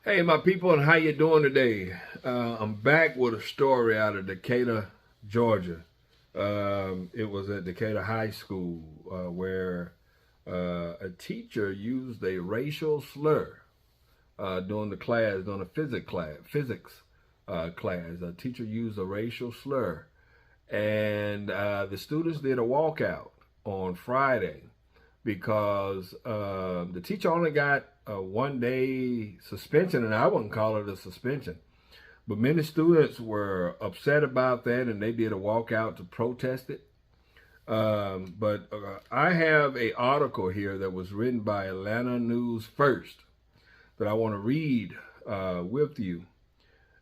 Hey, my people, and how you doing today? I'm back with a story out of Decatur, Georgia. It was at Decatur High School where a teacher used a racial slur during the class, during a physics class. A teacher used a racial slur, and the students did a walkout on Friday because the teacher only got a 1 day suspension, and I wouldn't call it a suspension. But many students were upset about that, and they did a walkout to protest it. But I have a article here that was written by Atlanta News First that I want to read with you.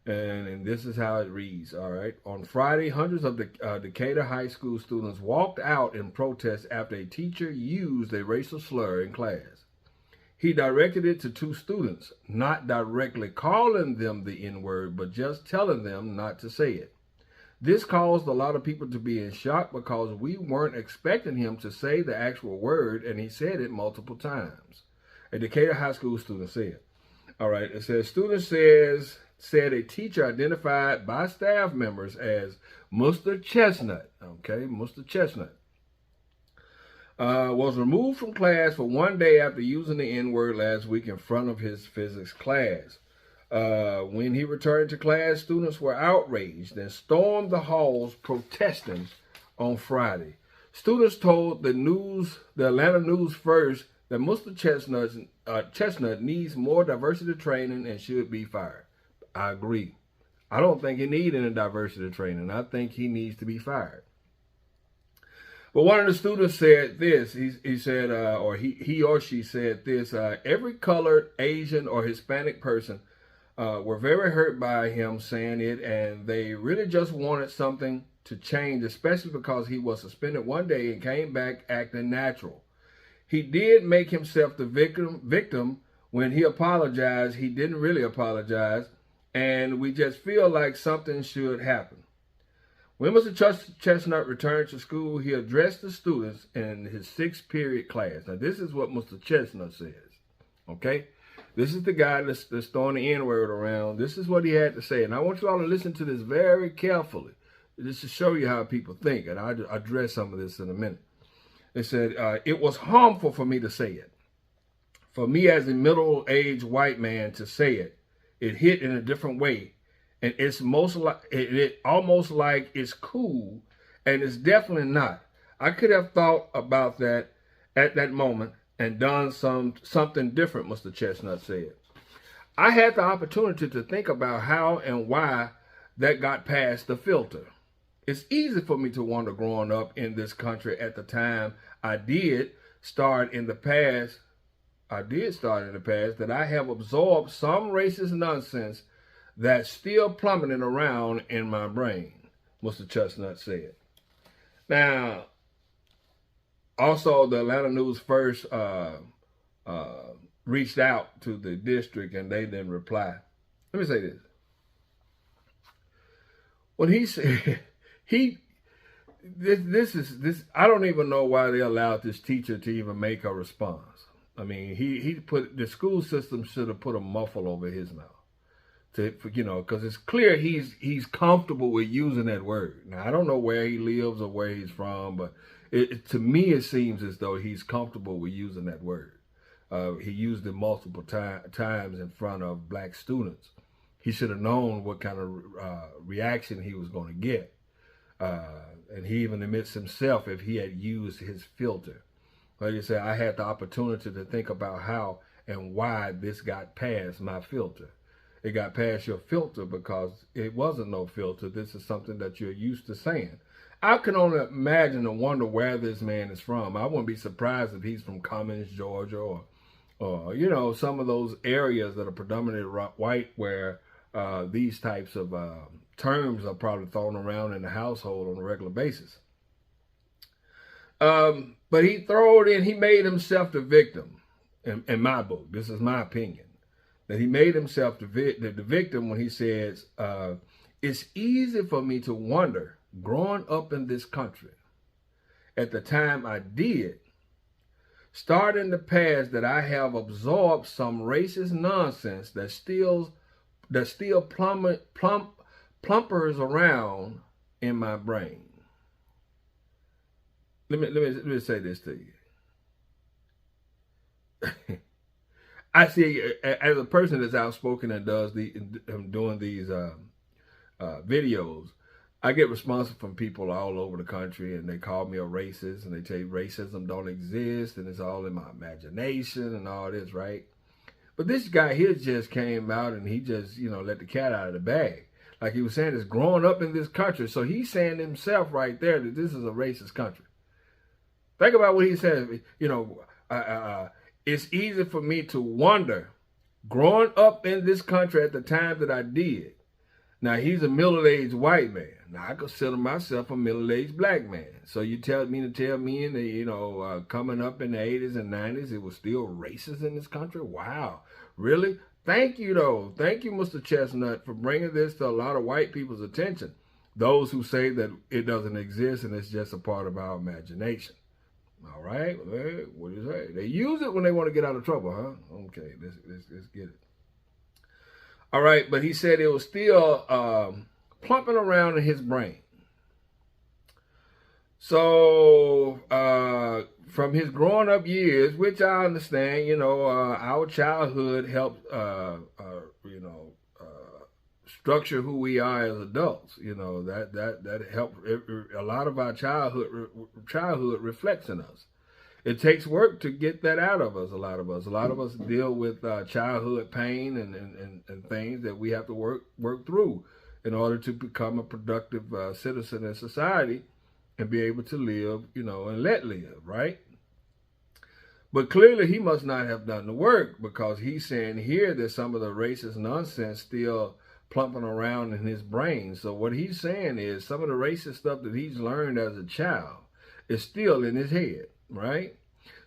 And this is how it reads, all right. On Friday, hundreds of Decatur High School students walked out in protest after a teacher used a racial slur in class. He directed it to two students, not directly calling them the N-word, but just telling them not to say it. This caused a lot of people to be in shock because we weren't expecting him to say the actual word, and he said it multiple times. A Decatur High School student said. All right, it says, student said a teacher identified by staff members as Mr. Chestnut, okay, Mr. Chestnut, was removed from class for 1 day after using the N-word last week in front of his physics class. When he returned to class, students were outraged and stormed the halls protesting on Friday. Students told the Atlanta News First, that Mr. Chestnut needs more diversity training and should be fired. I agree. I don't think he needs any diversity training. I think he needs to be fired. But one of the students said this. He said, or he or she said this. Every colored, Asian, or Hispanic person were very hurt by him saying it, and they really just wanted something to change, especially because he was suspended 1 day and came back acting natural. He did make himself the victim when he apologized. He didn't really apologize, and we just feel like something should happen. When Mr. Chestnut returned to school, he addressed the students in his sixth period class. Now, this is what Mr. Chestnut says, okay? This is the guy that's throwing the N-word around. This is what he had to say, and I want you all to listen to this very carefully, just to show you how people think, and I'll address some of this in a minute. It said, it was harmful for me to say it. For me as a middle-aged white man to say it, it hit in a different way. And it's almost like it's cool, and it's definitely not. I could have thought about that at that moment and done something different, Mr. Chestnut said. I had the opportunity to think about how and why that got past the filter. It's easy for me to wonder growing up in this country at the time I did start in the past that I have absorbed some racist nonsense that's still plummeting around in my brain, Mr. Chestnut said. Now, also the Atlanta News First reached out to the district and they didn't reply. Let me say this. When he said, this I don't even know why they allowed this teacher to even make a response. I mean, the school system should have put a muffle over his mouth, because it's clear he's comfortable with using that word. Now, I don't know where he lives or where he's from, but to me it seems as though he's comfortable with using that word. He used it multiple times in front of black students. He should have known what kind of reaction he was going to get. And he even admits himself if he had used his filter. Like I said, I had the opportunity to think about how and why this got past my filter. It got past your filter because it wasn't no filter. This is something that you're used to saying. I can only imagine and wonder where this man is from. I wouldn't be surprised if he's from Cummings, Georgia, or some of those areas that are predominantly white where these types of terms are probably thrown around in the household on a regular basis. But he made himself the victim in my book. This is my opinion. That he made himself the victim when he says, it's easy for me to wonder, growing up in this country, at the time I did, start in the past that I have absorbed some racist nonsense that still plumpers around in my brain. Let me say this to you. I see, as a person that's outspoken and does doing these videos, I get responses from people all over the country, and they call me a racist, and they tell you racism don't exist, and it's all in my imagination and all this, right? But this guy here just came out, and he just, let the cat out of the bag. Like he was saying, it's growing up in this country. So he's saying himself right there that this is a racist country. Think about what he said. It's easy for me to wonder, growing up in this country at the time that I did. Now, he's a middle-aged white man. Now, I consider myself a middle-aged black man. So you tell me in the, coming up in the 80s and 90s, it was still racist in this country? Wow. Really? Thank you, though. Thank you, Mr. Chestnut, for bringing this to a lot of white people's attention. Those who say that it doesn't exist and it's just a part of our imagination. All right? What do you say? They use it when they want to get out of trouble, huh? Okay, let's get it. All right, but he said it was still plumping around in his brain. So from his growing up years, which I understand, our childhood helped, structure who we are as adults. That helped. A lot of our childhood reflects in us. It takes work to get that out of us. A lot of us deal with childhood pain and things that we have to work through in order to become a productive citizen in society and be able to live, and let live, right? But clearly he must not have done the work, because he's saying here that some of the racist nonsense still plumping around in his brain. So what he's saying is some of the racist stuff that he's learned as a child is still in his head. Right?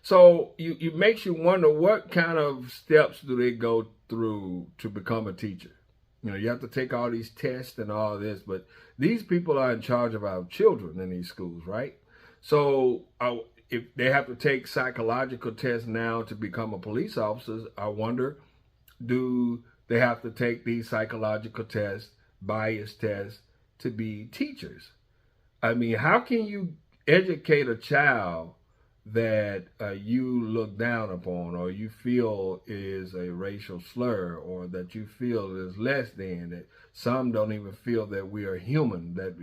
So it makes you wonder, what kind of steps do they go through to become a teacher? You have to take all these tests and all this, but these people are in charge of our children in these schools, right? So if they have to take psychological tests now to become a police officer, I wonder, do they have to take these psychological tests, bias tests, to be teachers? I mean, how can you educate a child that you look down upon, or you feel is a racial slur, or that you feel is less than, that some don't even feel that we are human, that,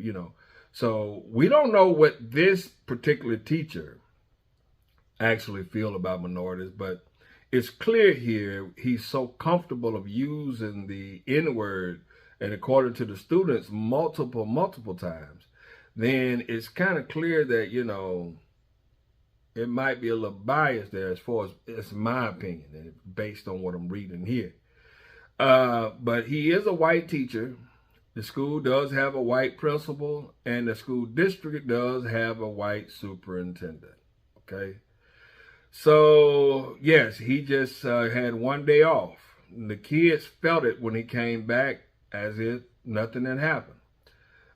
so we don't know what this particular teacher actually feel about minorities, but it's clear here he's so comfortable of using the N-word, and according to the students, multiple times, then it's kind of clear that, it might be a little bias there, as far as it's my opinion, and based on what I'm reading here. But he is a white teacher. The school does have a white principal, and the school district does have a white superintendent. Okay. So, yes, he just had one day off. The kids felt it when he came back as if nothing had happened.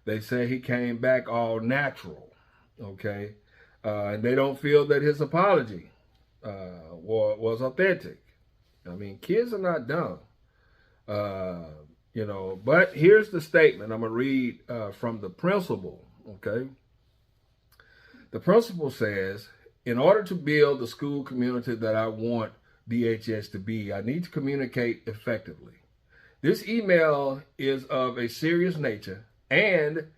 They say he came back all natural. Okay. And they don't feel that his apology was authentic. I mean, kids are not dumb, But here's the statement. I'm going to read from the principal, okay? The principal says, in order to build the school community that I want DHS to be, I need to communicate effectively. This email is of a serious nature, and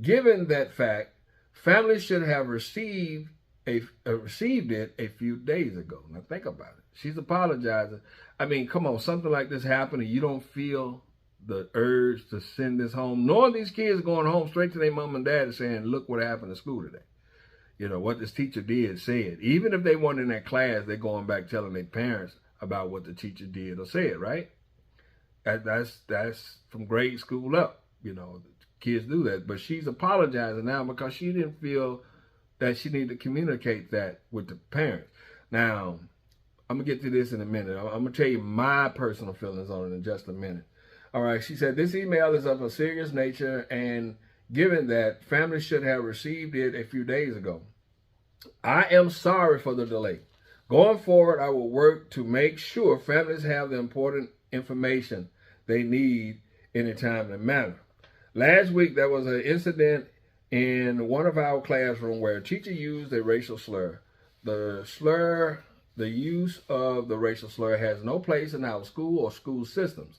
given that fact, families should have received it a few days ago. Now think about it. She's apologizing. I mean, come on, something like this happened and you don't feel the urge to send this home, knowing these kids are going home straight to their mom and dad and saying, look what happened in school today. What this teacher did, said. Even if they weren't in that class, they're going back telling their parents about what the teacher did or said, right? That's from grade school up, Kids do that, but she's apologizing now because she didn't feel that she needed to communicate that with the parents. Now, I'm going to get to this in a minute. I'm going to tell you my personal feelings on it in just a minute. All right, she said, this email is of a serious nature, and given that families should have received it a few days ago, I am sorry for the delay. Going forward, I will work to make sure families have the important information they need in a timely manner. Last week, there was an incident in one of our classrooms where a teacher used a racial slur. The use of the racial slur has no place in our school or school systems.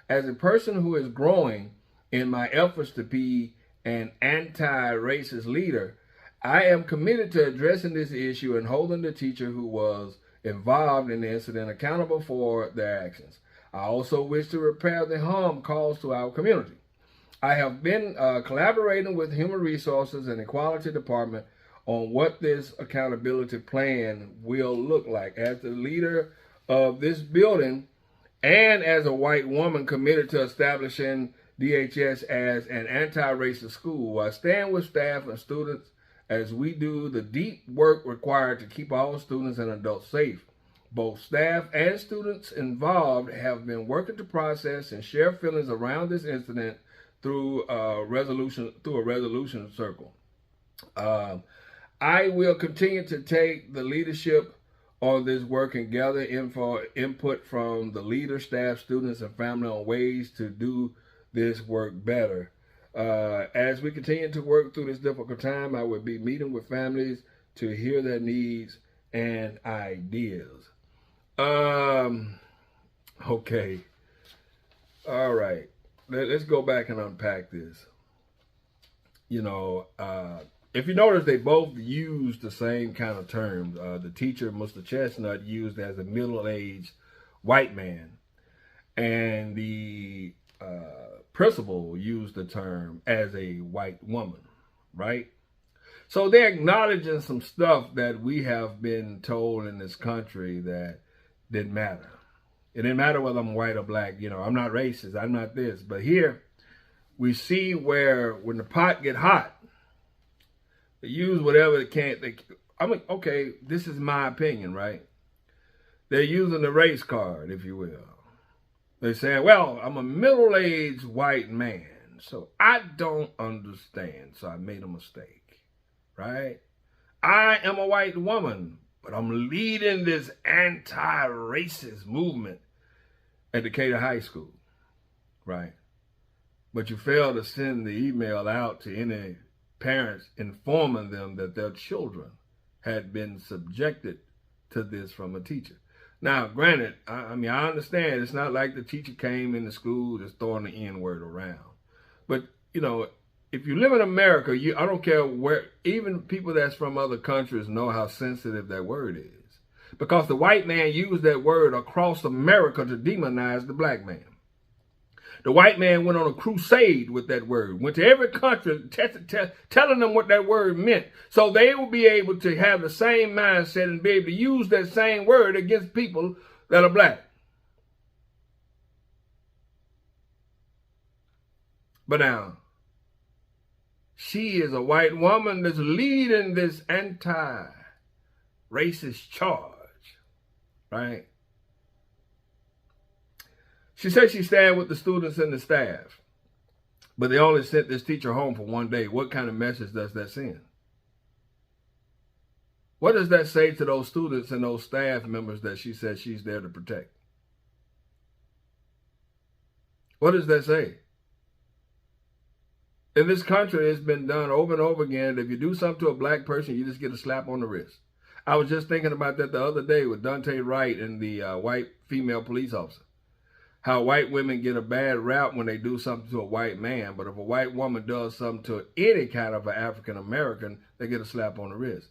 As a person who is growing in my efforts to be an anti-racist leader, I am committed to addressing this issue and holding the teacher who was involved in the incident accountable for their actions. I also wish to repair the harm caused to our community. I have been collaborating with Human Resources and Equality Department on what this accountability plan will look like. As the leader of this building and as a white woman committed to establishing DHS as an anti-racist school, I stand with staff and students as we do the deep work required to keep all students and adults safe. Both staff and students involved have been working to process and share feelings around this incident through a resolution circle. I will continue to take the leadership on this work and gather input from the leader, staff, students, and family on ways to do this work better. As we continue to work through this difficult time, I will be meeting with families to hear their needs and ideas. Okay. All right. Let's go back and unpack this. If you notice, they both use the same kind of terms. The teacher, Mr. Chestnut, used as a middle-aged white man, and the principal used the term as a white woman, right? So they're acknowledging some stuff that we have been told in this country that didn't matter. It didn't matter whether I'm white or black. I'm not racist. I'm not this. But here we see where when the pot get hot, they use whatever they can. Okay, this is my opinion, right? They're using the race card, if you will. They're saying, well, I'm a middle-aged white man, so I don't understand, so I made a mistake, right? I am a white woman, but I'm leading this anti-racist movement at Decatur High School, right? But you fail to send the email out to any parents informing them that their children had been subjected to this from a teacher. Now, granted, I understand it's not like the teacher came into school just throwing the N-word around. But, if you live in America, I don't care where, even people that's from other countries know how sensitive that word is. Because the white man used that word across America to demonize the black man. The white man went on a crusade with that word, went to every country telling them what that word meant, so they will be able to have the same mindset and be able to use that same word against people that are black. But now, she is a white woman that's leading this anti-racist charge, right? She said she stayed with the students and the staff, but they only sent this teacher home for one day. What kind of message does that send? What does that say to those students and those staff members that she says she's there to protect? What does that say? In this country, it's been done over and over again. If you do something to a black person, you just get a slap on the wrist. I was just thinking about that the other day with Dante Wright and the white female police officer. How white women get a bad rap when they do something to a white man, but if a white woman does something to any kind of an African American, they get a slap on the wrist.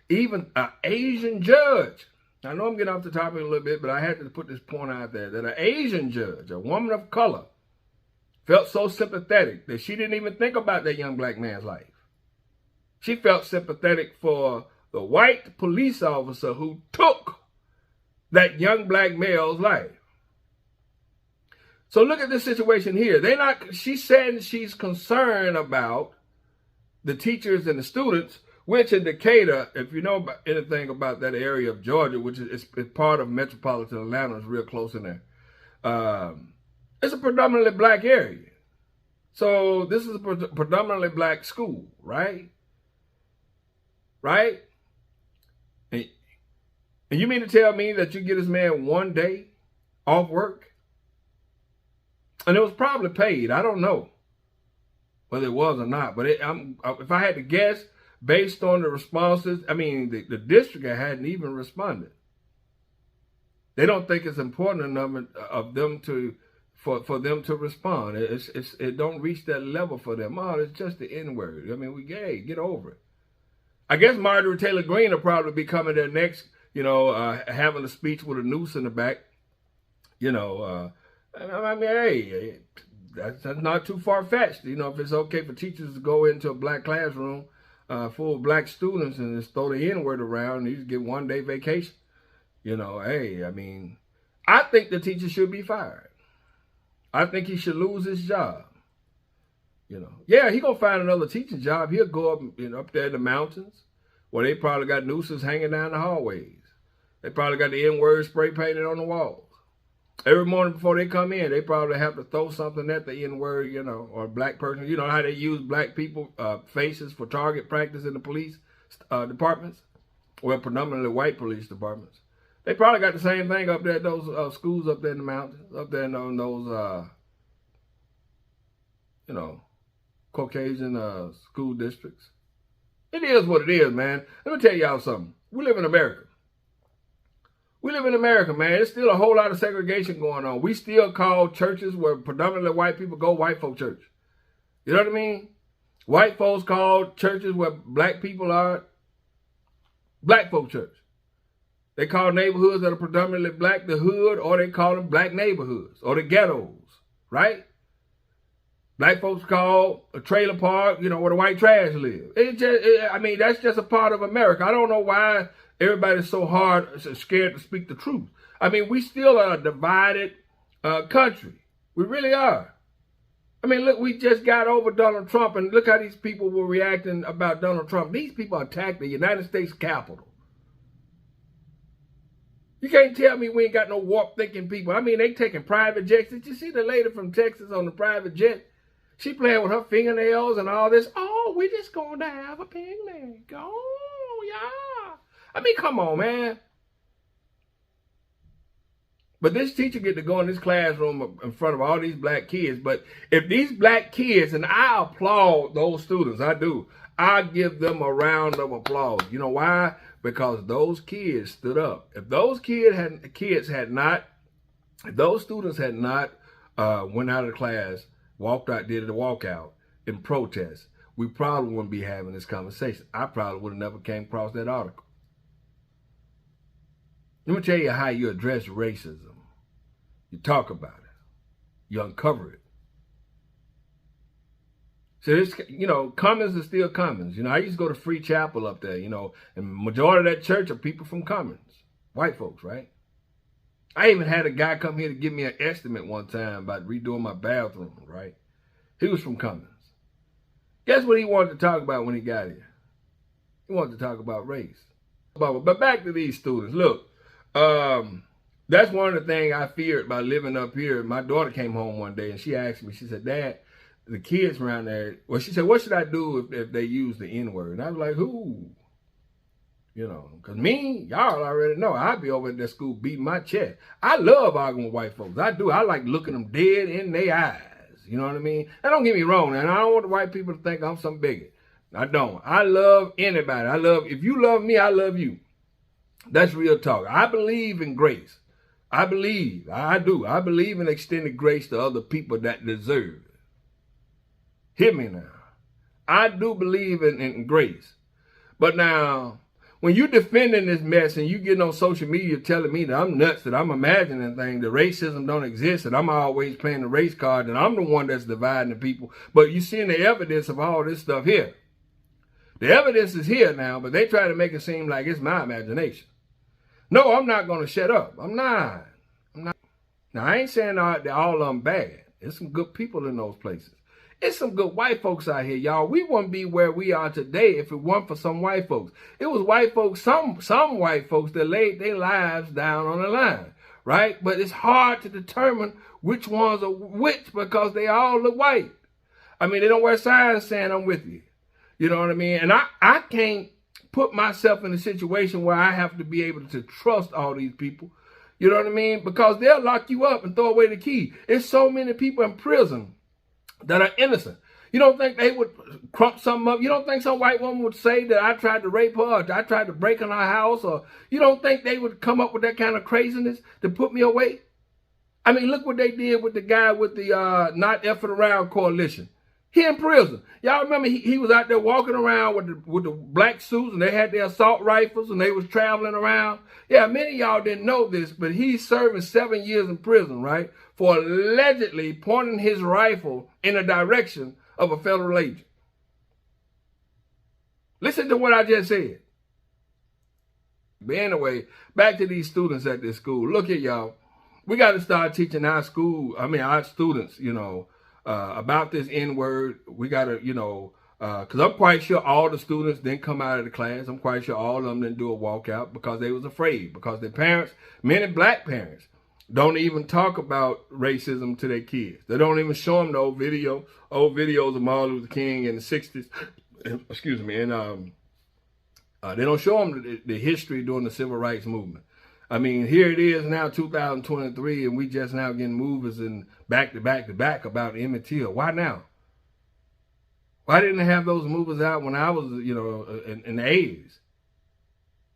Even an Asian judge, I know I'm getting off the topic a little bit, but I had to put this point out there, that an Asian judge, a woman of color, felt so sympathetic that she didn't even think about that young black man's life. She felt sympathetic for the white police officer who took that young black male's life. So look at this situation here. She's saying she's concerned about the teachers and the students, which in Decatur, if you know anything about that area of Georgia, which is part of metropolitan Atlanta, is real close in there. It's a predominantly black area. So this is a predominantly black school, right? Right? And you mean to tell me that you get this man 1 day off work? And it was probably paid. I don't know whether it was or not. But if I had to guess, based on the responses, I mean, the district hadn't even responded. They don't think it's important enough of them for them to respond. It don't reach that level for them. Oh, it's just the N-word. I mean, we gay. Get over it. I guess Marjorie Taylor Greene will probably be coming there next, having a speech with a noose in the back. I mean, hey, that's not too far-fetched. If it's okay for teachers to go into a black classroom full of black students and just throw the N-word around and you just get 1 day vacation. Hey, I mean, I think the teacher should be fired. I think he should lose his job. Yeah, he gonna find another teaching job. He'll go up, up there in the mountains where they probably got nooses hanging down the hallways. They probably got the N-word spray painted on the walls. Every morning before they come in, they probably have to throw something at the N-word, or a black person. You know how they use black people faces for target practice in the police departments? Well, predominantly white police departments. They probably got the same thing up there at those schools up there in the mountains, up there in those, Caucasian school districts. It is what it is, man. Let me tell y'all something. We live in America. We live in America, man. There's still a whole lot of segregation going on. We still call churches where predominantly white people go white folk church. You know what I mean? White folks call churches where black people are black folk church. They call neighborhoods that are predominantly black the hood, or they call them black neighborhoods or the ghettos, right? Black folks call a trailer park, where the white trash live. That's just a part of America. I don't know why everybody's so scared to speak the truth. I mean, we still are a divided country. We really are. I mean, look, we just got over Donald Trump, and look how these people were reacting about Donald Trump. These people attacked the United States Capitol. You can't tell me we ain't got no warped thinking people. I mean, they taking private jets. Did you see the lady from Texas on the private jet? She playing with her fingernails and all this. Oh, we just going to have a picnic. Oh, yeah. I mean, come on, man. But this teacher get to go in this classroom in front of all these black kids. But if these black kids, and I applaud those students, I do. I give them a round of applause. You know why? Because those kids stood up. If those students had not went out of class, walked out, did a walkout in protest, we probably wouldn't be having this conversation. I probably would have never came across that article. Let me tell you how you address racism. You talk about it. You uncover it. So this, Cummins is still Cummins. I used to go to Free Chapel up there, and the majority of that church are people from Cummins. White folks, right? I even had a guy come here to give me an estimate one time about redoing my bathroom, right? He was from Cummins. Guess what he wanted to talk about when he got here? He wanted to talk about race. But back to these students. Look, that's one of the things I feared by living up here. My daughter came home one day and she asked me, she said, Dad, the kids around there, well, she said, what should I do if they use the N-word? And I was like, who? Because me, y'all already know, I'd be over at that school beating my chest. I love arguing with white folks. I do. I like looking them dead in their eyes. You know what I mean? Now, don't get me wrong, and I don't want the white people to think I'm some bigot. I don't. I love anybody. If you love me, I love you. That's real talk. I believe in grace. I do. I believe in extending grace to other people that deserve it. Hear me now. I do believe in grace. But now, when you defending this mess and you getting on social media telling me that I'm nuts, that I'm imagining things, that racism don't exist, that I'm always playing the race card, that I'm the one that's dividing the people, but you seeing the evidence of all this stuff here. The evidence is here now, but they try to make it seem like it's my imagination. No, I'm not going to shut up. I'm not. Now, I ain't saying that all of them bad. There's some good people in those places. It's some good white folks out here, y'all. We wouldn't be where we are today if it weren't for some white folks. It was white folks, some white folks that laid their lives down on the line, right? But it's hard to determine which ones are which because they all look white. I mean, they don't wear signs saying I'm with you. You know what I mean? And I can't put myself in a situation where I have to be able to trust all these people. You know what I mean? Because they'll lock you up and throw away the key. There's so many people in prison that are innocent. You don't think they would crump something up? You don't think some white woman would say that I tried to rape her or I tried to break in her house? Or you don't think they would come up with that kind of craziness to put me away? I mean, look what they did with the guy with the Not Effing Around Coalition. He in prison. Y'all remember he was out there walking around with the black suits, and they had their assault rifles, and they was traveling around. Yeah, many of y'all didn't know this, but he's serving 7 years in prison, right, for allegedly pointing his rifle in the direction of a federal agent. Listen to what I just said. But anyway, back to these students at this school. Look at y'all. We got to start teaching our students, about this N-word. We got to, because I'm quite sure all the students didn't come out of the class. I'm quite sure all of them didn't do a walkout because they was afraid. Because their parents, many black parents, don't even talk about racism to their kids. They don't even show them the old videos of Martin Luther King in the 60s. Excuse me. And they don't show them the history during the civil rights movement. I mean, here it is now, 2023, and we just now getting movies and back to back about Emmett Till. Why now? Why didn't they have those movies out when I was, in the 80s?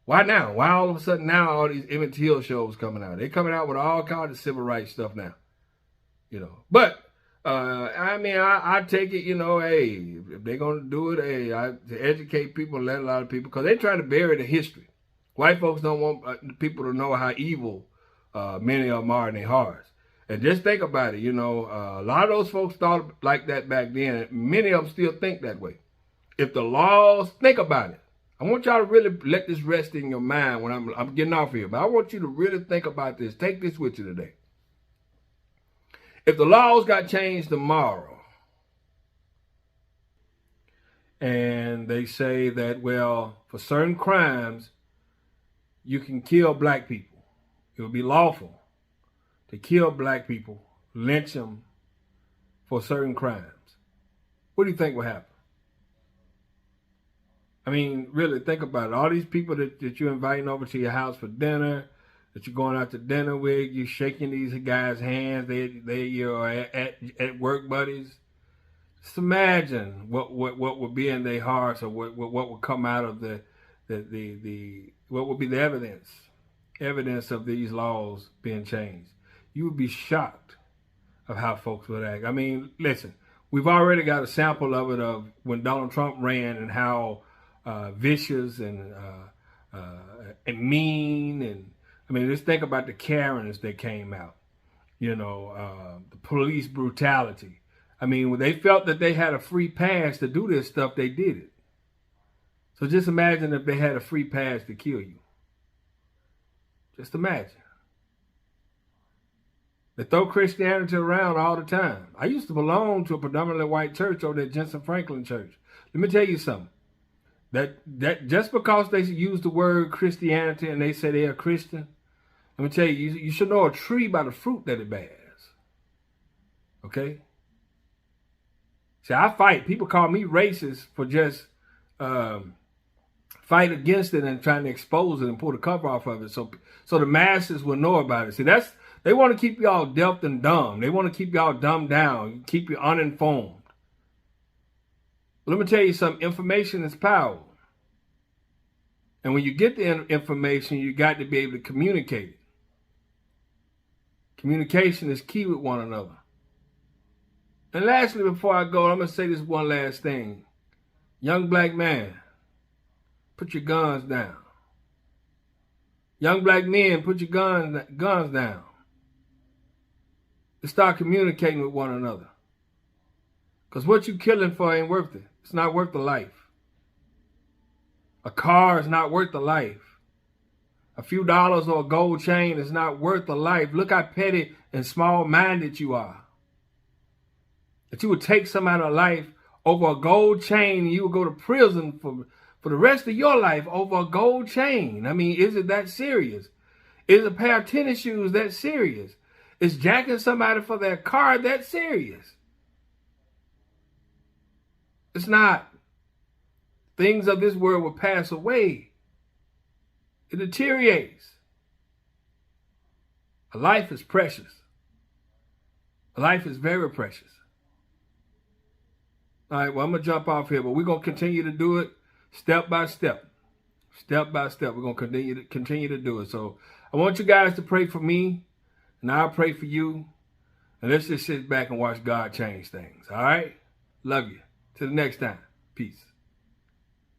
Why now? Why all of a sudden now all these Emmett Till shows coming out? They're coming out with all kinds of civil rights stuff now, But, I take it, hey, if they're going to do it, to educate people and let a lot of people, because they're trying to bury the history. White folks don't want people to know how evil many of them are in their hearts. And just think about it, a lot of those folks thought like that back then. And many of them still think that way. If the laws, think about it. I want y'all to really let this rest in your mind when I'm getting off here. But I want you to really think about this. Take this with you today. If the laws got changed tomorrow, and they say that, well, for certain crimes, you can kill black people. It would be lawful to kill black people, lynch them for certain crimes. What do you think will happen? I mean, really, think about it. All these people that you're inviting over to your house for dinner, that you're going out to dinner with, you're shaking these guys' hands, you're at work buddies. Just imagine what would be in their hearts, or what would come out of what would be the evidence of these laws being changed. You would be shocked of how folks would act. I mean, listen, we've already got a sample of it of when Donald Trump ran and how vicious and mean, and I mean, just think about the Karens that came out, the police brutality. I mean, when they felt that they had a free pass to do this stuff, they did it. So just imagine if they had a free pass to kill you. Just imagine. They throw Christianity around all the time. I used to belong to a predominantly white church over at Jensen Franklin Church. Let me tell you something. That just because they use the word Christianity and they say they are Christian, let me tell you, you should know a tree by the fruit that it bears. Okay? See, I fight. People call me racist for just fight against it and trying to expose it and pull the cover off of it so the masses will know about it. See, they want to keep y'all deaf and dumb. They want to keep y'all dumbed down, keep you uninformed. Let me tell you something. Information is power. And when you get the information, you got to be able to communicate it. Communication is key with one another. And lastly, before I go, I'm going to say this one last thing. Young black man, put your guns down. Young black men, put your guns down. And start communicating with one another. Because what you killing for ain't worth it. It's not worth the life. A car is not worth the life. A few dollars or a gold chain is not worth the life. Look how petty and small-minded you are. That you would take somebody's life over a gold chain and you would go to prison for the rest of your life over a gold chain. I mean, is it that serious? Is a pair of tennis shoes that serious? Is jacking somebody for their car that serious? It's not. things of this world will pass away. It deteriorates. A life is precious. A life is very precious. All right, well, I'm going to jump off here, but we're going to continue to do it step by step. Step by step. We're going to continue to do it. So I want you guys to pray for me, and I'll pray for you. And let's just sit back and watch God change things. All right? Love you. Till the next time. Peace.